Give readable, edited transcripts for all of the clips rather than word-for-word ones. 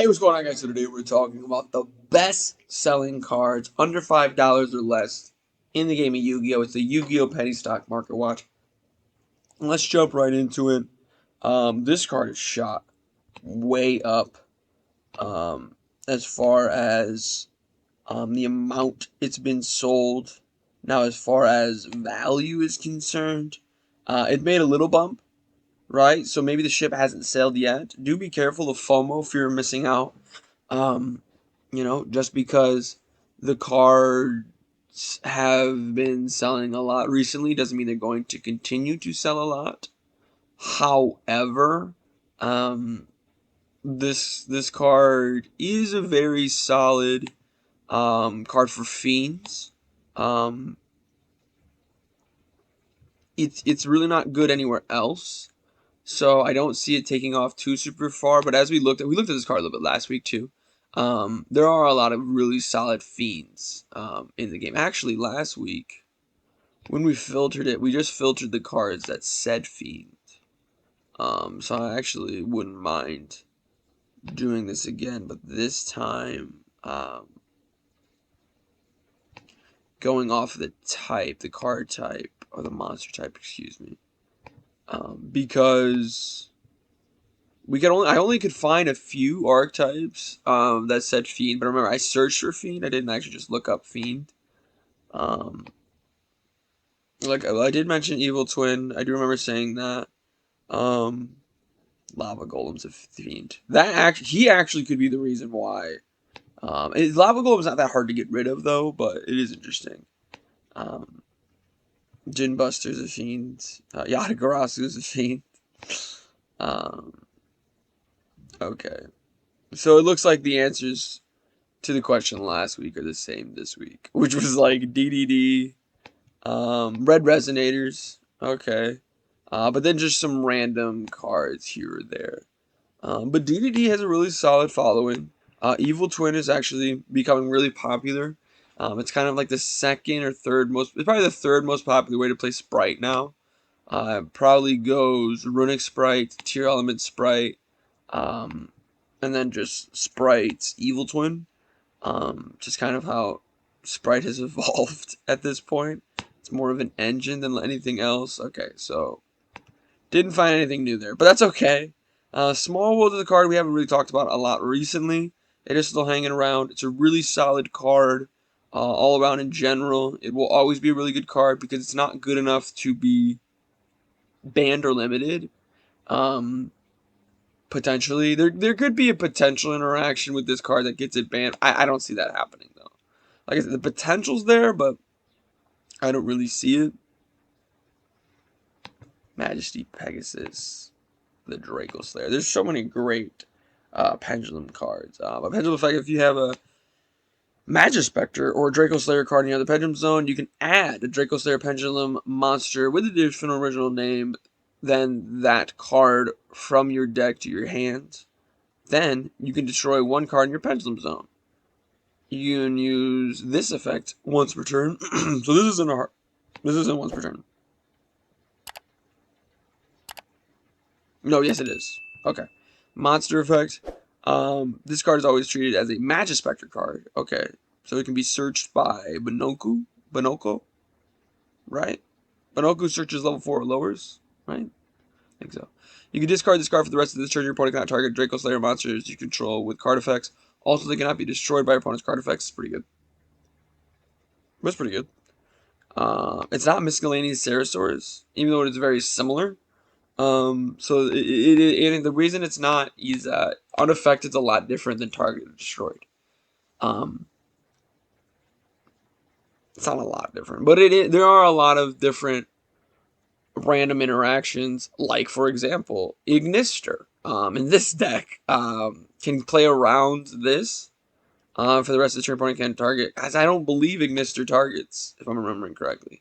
Hey, what's going on, guys? So today we're talking about the best-selling cards under $5 or less in the game of Yu-Gi-Oh! It's the Yu-Gi-Oh! Penny Stock Market Watch. And let's jump right into it. This card is shot way up as far as the amount it's been sold. Now, as far as value is concerned, it made a little bump, right? So maybe the ship hasn't sailed yet. Do be careful of FOMO if you're missing out. Um, just because the cards have been selling a lot recently doesn't mean they're going to continue to sell a lot. However, um, this card is a very solid card for fiends. Um, it's really not good anywhere else. So I don't see it taking off too super far. But as we looked at this card a little bit last week too. There are a lot of really solid fiends in the game. Actually, last week when we filtered it, we just filtered the cards that said fiend. So I actually wouldn't mind doing this again, but this time going off the type, the card type or the monster type, excuse me, because I only could find a few archetypes that said fiend, but remember I searched for fiend. I didn't actually just look up fiend. Um, like I did mention evil twin. I do remember saying that. Um, lava golem's a fiend. He actually could be the reason why. Lava golem's not that hard to get rid of though, but it is interesting. Um, Jin Buster's a fiend. Yatagarasu's a fiend. Um, okay, so it looks like the answers to the question last week are the same this week, which was like DDD, red resonators, okay, but then just some random cards here or there. But DDD has a really solid following. Evil Twin is actually becoming really popular. It's kind of like the second or third most, it's probably the third most popular way to play Sprite now. Probably goes Runic Sprite, Tier Element Sprite, um, and then just Sprite's Evil Twin. Just kind of how Sprite has evolved at this point. It's more of an engine than anything else. Okay, so didn't find anything new there, but that's okay. Small World of the card we haven't really talked about a lot recently. It is still hanging around. It's a really solid card all around in general. It will always be a really good card because it's not good enough to be banned or limited. Um, Potentially, there could be a potential interaction with this card that gets it banned. I don't see that happening though. Like I said, the potential's there, but I don't really see it. Majesty Pegasus, the Draco Slayer. There's so many great Pendulum cards. A Pendulum effect, if you have a Magispector or a Draco Slayer card in the Pendulum Zone, you can add a Draco Slayer Pendulum monster with a different original name than that card from your deck to your hand. Then you can destroy one card in your Pendulum Zone. You can use this effect once per turn. So this isn't once per turn. No, yes it is. Okay. Monster effect. This card is always treated as a Magispector card. Okay. So it can be searched by Bonoko, right? Bonoko searches level 4 or lowers, right? I think so. You can discard this card for the rest of this turn. Your opponent cannot target Draco Slayer monsters you control with card effects. Also, they cannot be destroyed by your opponent's card effects. It's pretty good. That's pretty good. It's not Miscellaneous Ceresaurus, even though it is very similar. So the reason it's not is that unaffected is a lot different than targeted or destroyed. Um, it's not a lot different, but there are a lot of different random interactions. Like for example, Ignister. In this deck, can play around this. For the rest of the turn, opponent can target. Guys, I don't believe Ignister targets, if I'm remembering correctly.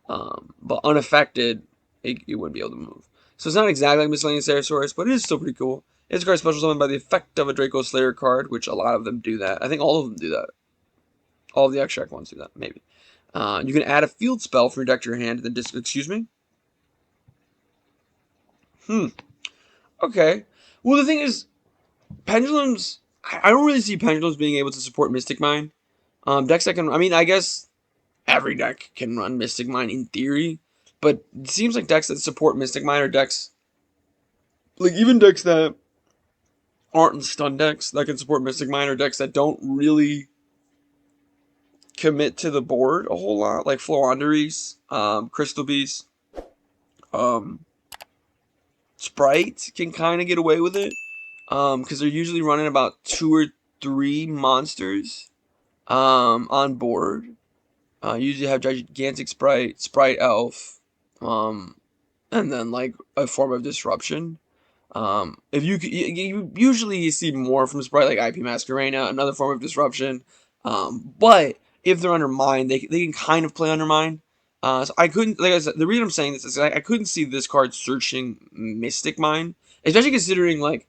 But unaffected, it wouldn't be able to move. So it's not exactly like Miscellaneous Ceresaurus, but it is still pretty cool. It's a card special summoned by the effect of a Draco Slayer card, which a lot of them do that. I think all of them do that. All of the extract ones do that, maybe. You can add a field spell from your deck to your hand, and then excuse me? Okay. Well, the thing is, Pendulums I don't really see Pendulums being able to support Mystic Mine. Decks that can, I mean, I guess every deck can run Mystic Mine in theory, but it seems like decks that support Mystic Mine are decks, like even decks that aren't stun decks that can support Mystic Mine are decks that don't really commit to the board a whole lot, like Floanderies, Crystal Beast, um, Sprite can kind of get away with it, because they're usually running about 2 or 3 monsters on board. Usually have Gigantic Sprite, Sprite Elf, and then like a form of disruption. If you usually see more from Sprite like IP Masquerena, another form of disruption. But if they're undermined, they can kind of play undermined. So I couldn't, like I said, the reason I'm saying this is I couldn't see this card searching Mystic Mine, especially considering like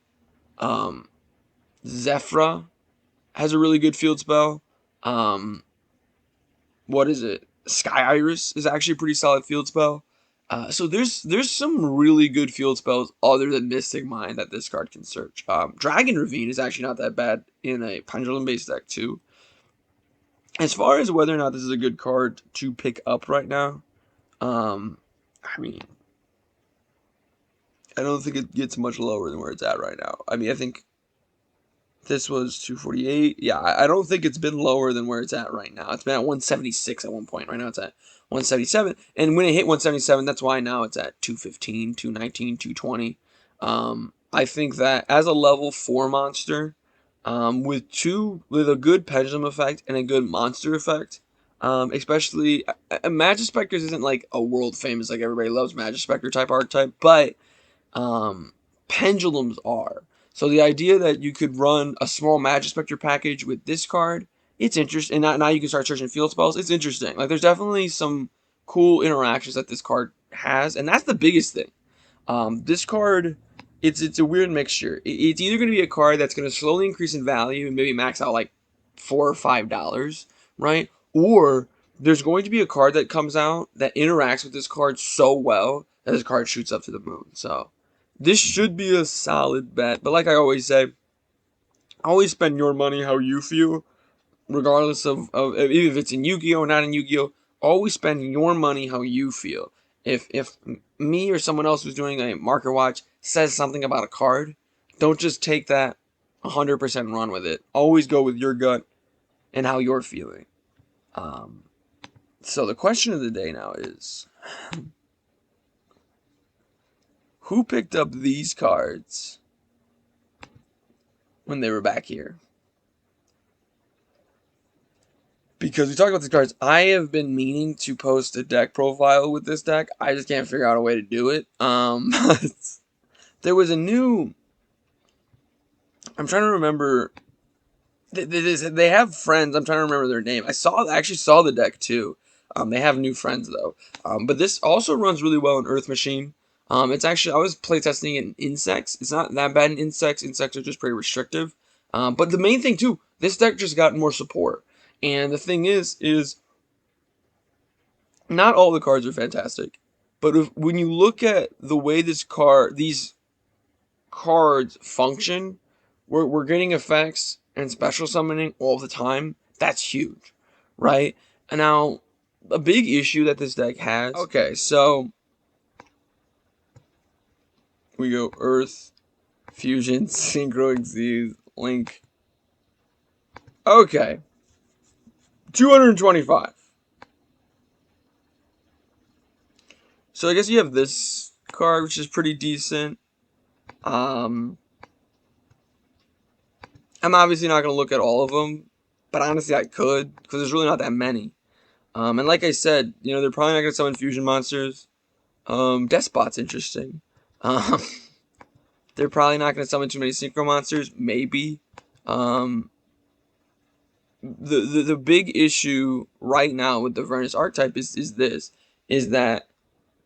um, Zephyra has a really good field spell. Um, what is it? Sky Iris is actually a pretty solid field spell. So there's some really good field spells other than Mystic Mine that this card can search. Dragon Ravine is actually not that bad in a Pendulum based deck too. As far as whether or not this is a good card to pick up right now, I mean, I don't think it gets much lower than where it's at right now. I mean, I think this was 248. Yeah, I don't think it's been lower than where it's at right now. It's been at 176 at one point. Right now it's at 177. And when it hit 177, that's why now it's at 215, 219, 220. I think that as a level 4 monster, with a good pendulum effect and a good monster effect, especially Magispectors isn't like a world famous like everybody loves Magispector type archetype, but um, pendulums are. So the idea that you could run a small Magispector package with this card, it's interesting. And now you can start searching field spells. It's interesting. Like there's definitely some cool interactions that this card has, and that's the biggest thing. This card, it's a weird mixture. It's either going to be a card that's going to slowly increase in value and maybe max out like $4 or $5, right? Or there's going to be a card that comes out that interacts with this card so well that this card shoots up to the moon. So this should be a solid bet. But like I always say, always spend your money how you feel, regardless of even if it's in Yu-Gi-Oh or not in Yu-Gi-Oh. Always spend your money how you feel. If me or someone else who's doing a market watch says something about a card, don't just take that 100% run with it. Always go with your gut and how you're feeling. Um, so the question of the day now is, who picked up these cards when they were back here? Because we talked about these cards, I have been meaning to post a deck profile with this deck. I just can't figure out a way to do it. There was a new. I'm trying to remember. They have friends. I'm trying to remember their name. I actually saw the deck too. They have new friends though. But this also runs really well in Earth Machine. It's actually I was playtesting it in Insects. It's not that bad in Insects. Insects are just pretty restrictive. But the main thing too, this deck just got more support. And the thing is not all the cards are fantastic, but when you look at the way these cards function, we're getting effects and special summoning all the time. That's huge, right? And now, a big issue that this deck has. Okay, so we go Earth, Fusion, Synchro Xyz, Link. Okay, 225. So I guess you have this card, which is pretty decent. I'm obviously not going to look at all of them, but honestly I could, because there's really not that many. And like I said, they're probably not going to summon fusion monsters. Despot's interesting. Um, they're probably not going to summon too many synchro monsters, maybe. Um, the big issue right now with the Vernus archetype is that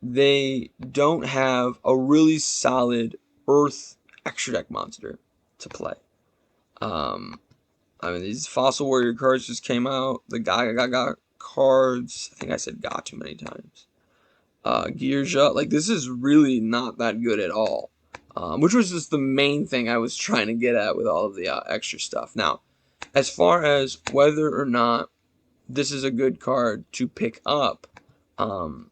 they don't have a really solid Earth extra deck monster to play. I mean, these Fossil Warrior cards just came out. The Gaga cards. I think I said Ga too many times. Yugioh. Like, this is really not that good at all. which was just the main thing I was trying to get at with all of the extra stuff. Now, as far as whether or not this is a good card to pick up, um,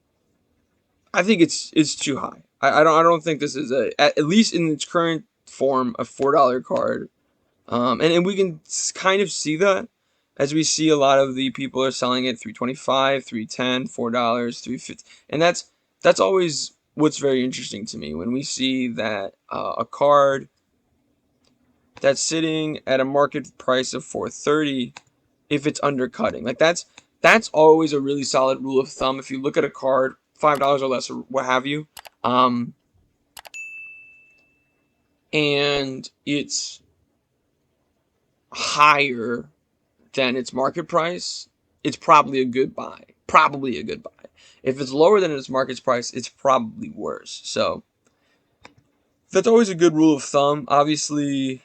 I think it's too high. I don't think this is at least in its current form a $4 card. And we can kind of see that as we see a lot of the people are selling it 325, 310, $4, 350, and that's always what's very interesting to me when we see that a card that's sitting at a market price of 430, if it's undercutting, like that's always a really solid rule of thumb. If you look at a card $5 or less or what have you, um, and it's higher than its market price, it's probably a good buy. Probably a good buy. If it's lower than its market price, it's probably worse. So that's always a good rule of thumb. Obviously,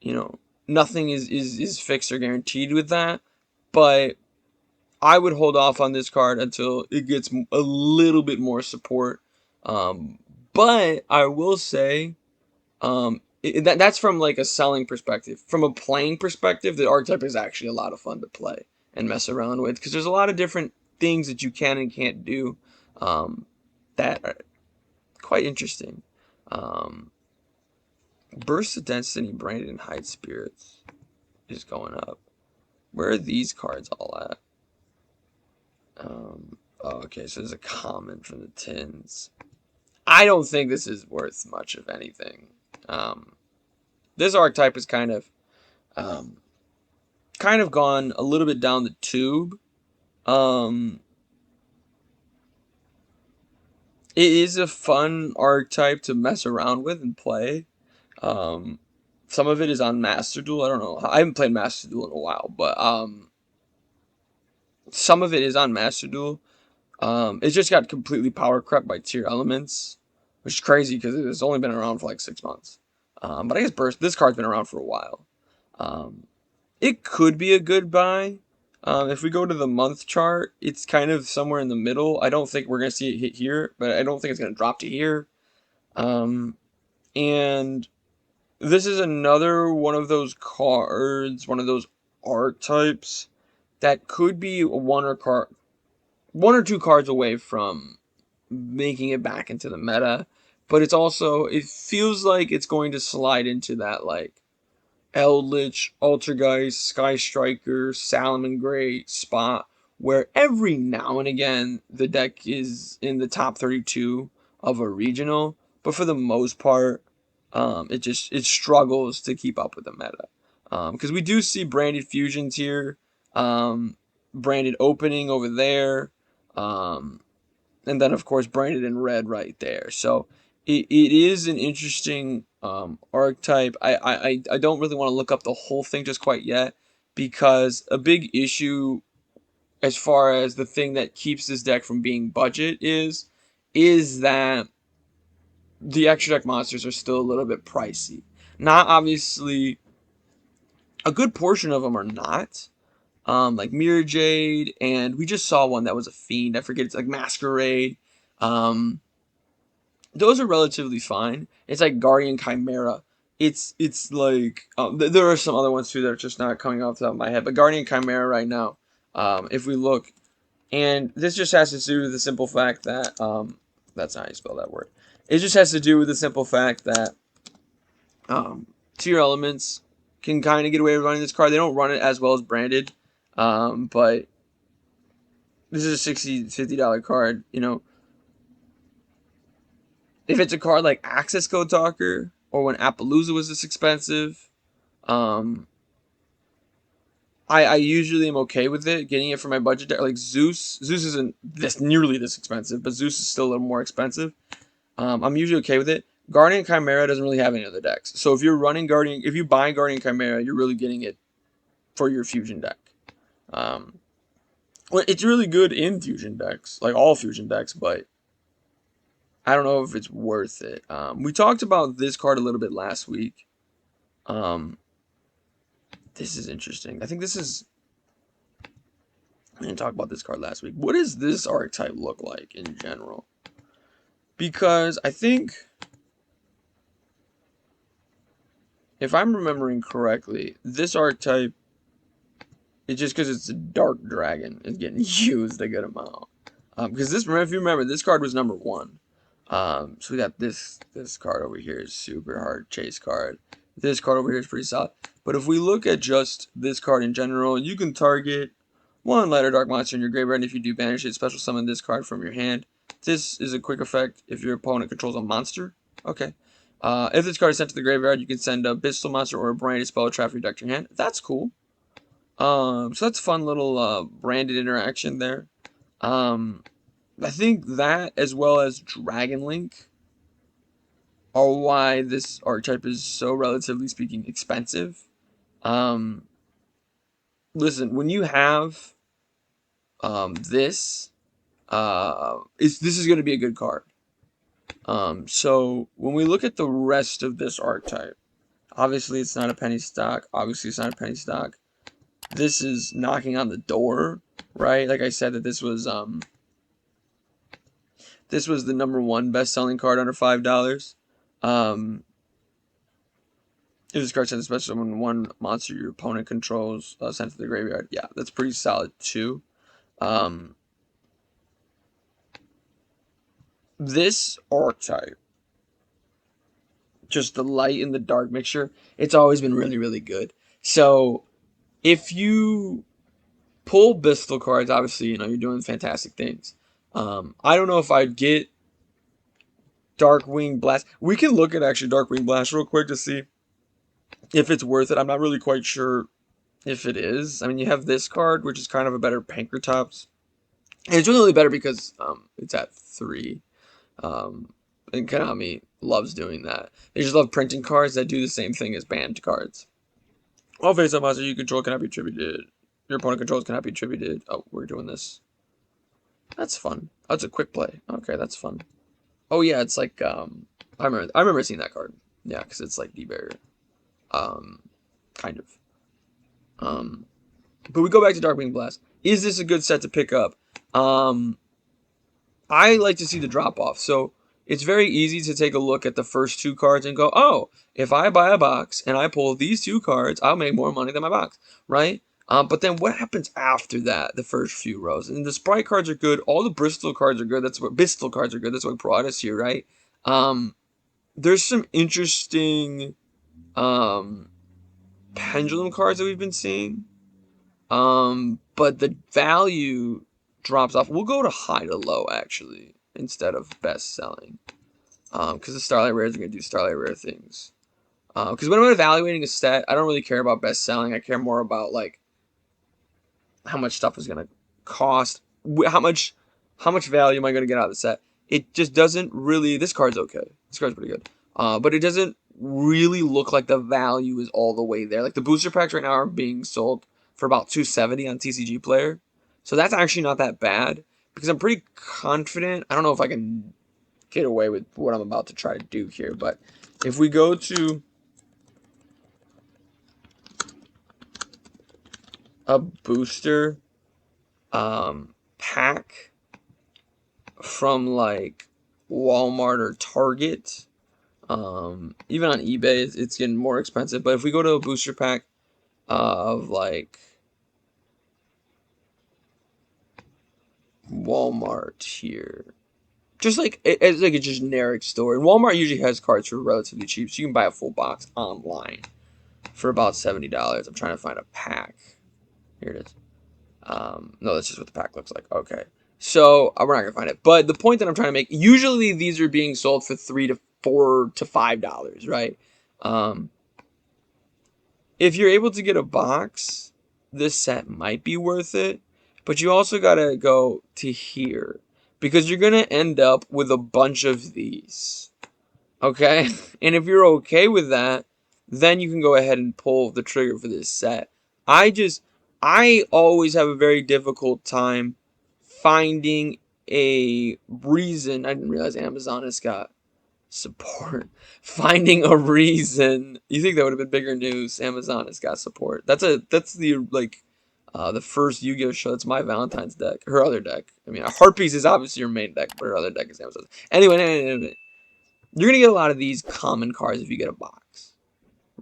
you know, nothing is fixed or guaranteed with that, but I would hold off on this card until it gets a little bit more support. Um, but I will say, that's from like a selling perspective. From a playing perspective, the archetype is actually a lot of fun to play and mess around with because there's a lot of different things that you can and can't do um, that are quite interesting. Um, Burst of Destiny, Branded and Hide Spirits is going up. Where are these cards all at? Oh, okay, so there's a comment from the tins. I don't think this is worth much of anything. This archetype is um, kind of gone a little bit down the tube. Um, it is a fun archetype to mess around with and play. Um, some of it is on Master Duel. I don't know. I haven't played Master Duel in a while, but some of it is on Master Duel. It just got completely power crept by tier elements, which is crazy because it's only been around for like 6 months. But I guess this card's been around for a while. Um, it could be a good buy. If we go to the month chart, it's kind of somewhere in the middle. I don't think we're going to see it hit here, but I don't think it's going to drop to here. And this is another one of those cards, one of those archetypes that could be one or two cards away from making it back into the meta. But it feels like it's going to slide into that like Eldritch, Altergeist, Sky Striker, Salamangreat spot, where every now and again the deck is in the top 32 of a regional, but for the most part, it struggles to keep up with the meta. Because we do see branded fusions here, branded opening over there, um, and then of course branded in red right there. So it is an interesting archetype. I don't really want to look up the whole thing just quite yet because a big issue as far as the thing that keeps this deck from being budget is that the extra deck monsters are still a little bit pricey. Not obviously a good portion of them are not. Like Mirror Jade, and we just saw one that was a fiend. I forget, it's like Masquerade. Um, those are relatively fine. It's like Guardian Chimera. It's like there are some other ones too that are just not coming off the top of my head. But Guardian Chimera right now, if we look, and this just has to do with the simple fact that that's not how you spell that word. It just has to do with the simple fact that tier elements can kind of get away with running this card. They don't run it as well as branded, but this is a $50 card. You know, if it's a card like Access Code Talker or when Appaloosa was this expensive, um, I usually am okay with it, getting it for my budget. Like Zeus isn't nearly this expensive, but Zeus is still a little more expensive. I'm usually okay with it. Guardian Chimera doesn't really have any other decks, so if you buy Guardian Chimera, you're really getting it for your fusion deck. Um, well, it's really good in fusion decks, like all fusion decks, but I don't know if it's worth it. We talked about this card a little bit last week. Um, this is interesting. I didn't talk about this card last week. What does this archetype look like in general? Because I think if I'm remembering correctly, this archetype, it's just because it's a dark dragon, is getting used a good amount. Because this, if you remember, this card was number one. So we got this card over here is super hard chase card. This card over here is pretty solid. But if we look at just this card in general, you can target one light or dark monster in your graveyard, and if you do banish it, special summon this card from your hand. This is a quick effect if your opponent controls a monster. Okay. If this card is sent to the graveyard, you can send a Bistal monster or a branded spell trap for your deck to your hand. That's cool. So that's a fun little branded interaction there. I think that, as well as Dragon Link, are why this archetype is so, relatively speaking, expensive. Um, Listen, when you have this, this is going to be a good card. So when we look at the rest of this archetype, obviously it's not a penny stock. Obviously it's not a penny stock. This is knocking on the door, right? Like I said, that this was the number one best-selling card under $5. If this card sends a special summon one monster your opponent controls sent to the graveyard, yeah, that's pretty solid too. This archetype, just the light and the dark mixture, it's always been really, really good. So if you pull Bistal cards, obviously, you're doing fantastic things. I don't know if I'd get Darkwing Blast. We can look at actually Darkwing Blast real quick to see if it's worth it. I'm not really quite sure if it is. I mean, you have this card, which is kind of a better Pankratops. And it's really better because it's at 3. And Konami loves doing that. They just love printing cards that do the same thing as banned cards. All face-up monster you control cannot be attributed. Your opponent controls cannot be attributed. Oh, we're doing this. That's fun. That's a quick play. Okay, that's fun. Oh yeah, it's like I remember seeing that card. Yeah, because it's like D-Barrier. Kind of. But we go back to Darkwing Blast. Is this a good set to pick up? I like to see the drop off. So it's very easy to take a look at the first 2 cards and go, oh, if I buy a box and I pull these 2 cards, I'll make more money than my box, right? But then what happens after that, the first few rows? And the Sprite cards are good. All the Bristol cards are good. That's what Bistal cards are good. That's what brought us here, right? There's some interesting pendulum cards that we've been seeing. But the value drops off. We'll go to high to low, actually, instead of best selling. Because the Starlight Rares are going to do Starlight Rare things. Because when I'm evaluating a set, I don't really care about best selling. I care more about, like, how much stuff is going to cost. How much value am I going to get out of the set? It just doesn't really... This card's okay. This card's pretty good. But it doesn't really look like the value is all the way there. Like, the booster packs right now are being sold for about $270 on TCG Player. So that's actually not that bad. Because I'm pretty confident. I don't know if I can get away with what I'm about to try to do here. But if we go to a booster pack from like Walmart or Target, even on eBay, it's getting more expensive. But if we go to a booster pack of like Walmart here, just like it's like a generic store, and Walmart usually has cards for relatively cheap, so you can buy a full box online for about $70. I'm trying to find a pack. Here it is. No, that's just what the pack looks like. Okay, so we're not gonna find it. But the point that I'm trying to make, usually these are being sold for $3 to $4 to $5, right? If you're able to get a box, this set might be worth it. But you also gotta go to here, because you're gonna end up with a bunch of these. Okay? And if you're okay with that, then you can go ahead and pull the trigger for this set. I always have a very difficult time finding a reason. I didn't realize Amazon has got support. Finding a reason. You think that would have been bigger news? Amazon has got support. That's the the first Yu-Gi-Oh show. That's my Valentine's deck. Her other deck. I mean, Heartpiece is obviously your main deck, but her other deck is Amazon. Anyway, you're gonna get a lot of these common cards if you get a box,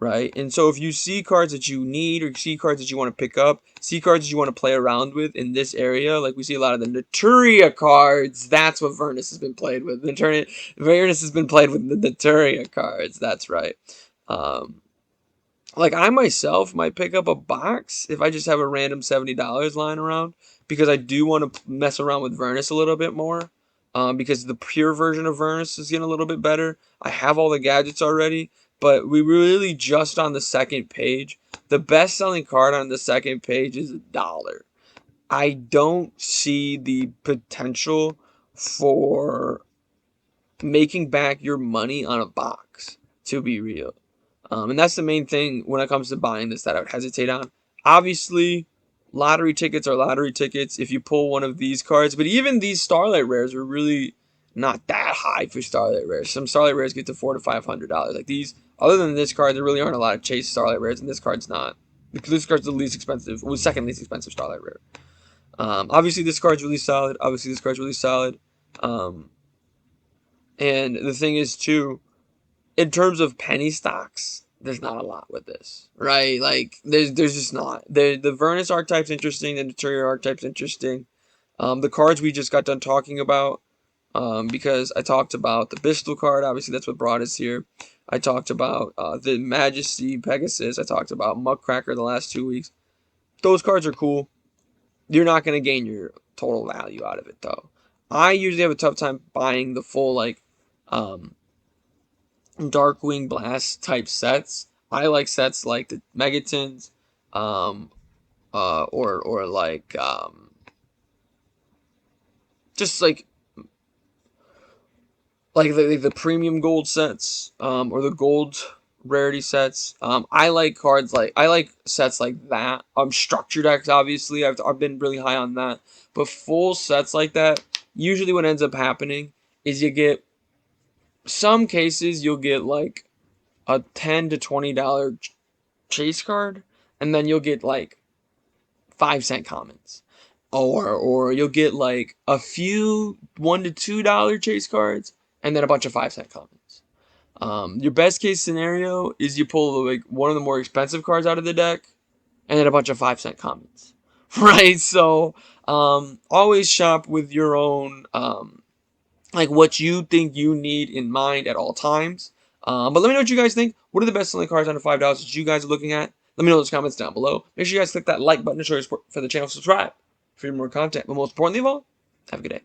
right? And so if you see cards that you need or see cards that you want to pick up, see cards that you want to play around with in this area, like we see a lot of the Naturia cards, that's what Vernus has been played with. Vernus has been played with the Naturia cards, that's right. Um, like I myself might pick up a box if I just have a random $70 lying around because I do want to mess around with Vernus a little bit more. Because the pure version of Vernus is getting a little bit better. I have all the gadgets already, but we really just on the second page. The best selling card on the second page is $1. I don't see the potential for making back your money on a box, to be real. And that's the main thing when it comes to buying this that I would hesitate on. Obviously, lottery tickets are lottery tickets if you pull one of these cards, but even these Starlight Rares are really not that high for Starlight Rares. Some Starlight Rares get to $400 to $500. Like these, other than this card, there really aren't a lot of Chase Starlight Rares, and this card's not. Because this card's the least expensive, well, second least expensive Starlight Rare. Obviously, this card's really solid. Um, and the thing is, too, in terms of penny stocks, there's not a lot with this, right? Like there's just not. The Vernus archetype's interesting, the Naturia archetype's interesting. The cards we just got done talking about, because I talked about the Bistal card, obviously that's what brought us here. I talked about the Majesty Pegasus. I talked about Muckracker the last 2 weeks. Those cards are cool. You're not gonna gain your total value out of it though. I usually have a tough time buying the full um, Darkwing Blast type sets. I like sets like the Megatons, um, or like just like the premium gold sets, or the gold rarity sets. I like cards I like sets like that. Structure decks, obviously, I've been really high on that, but full sets like that. Usually, what ends up happening is you get some cases you'll get like a $10 to $20 chase card, and then you'll get like 5 cent commons, or you'll get like a few $1 to $2 chase cards, and then a bunch of 5 cent commons. Your best case scenario is you pull like one of the more expensive cards out of the deck, and then a bunch of 5 cent commons, right? So always shop with your own like what you think you need in mind at all times. But let me know what you guys think. What are the best selling cards under $5 that you guys are looking at? Let me know in those comments down below. Make sure you guys click that like button to show your support for the channel. Subscribe for more content. But most importantly of all, have a good day.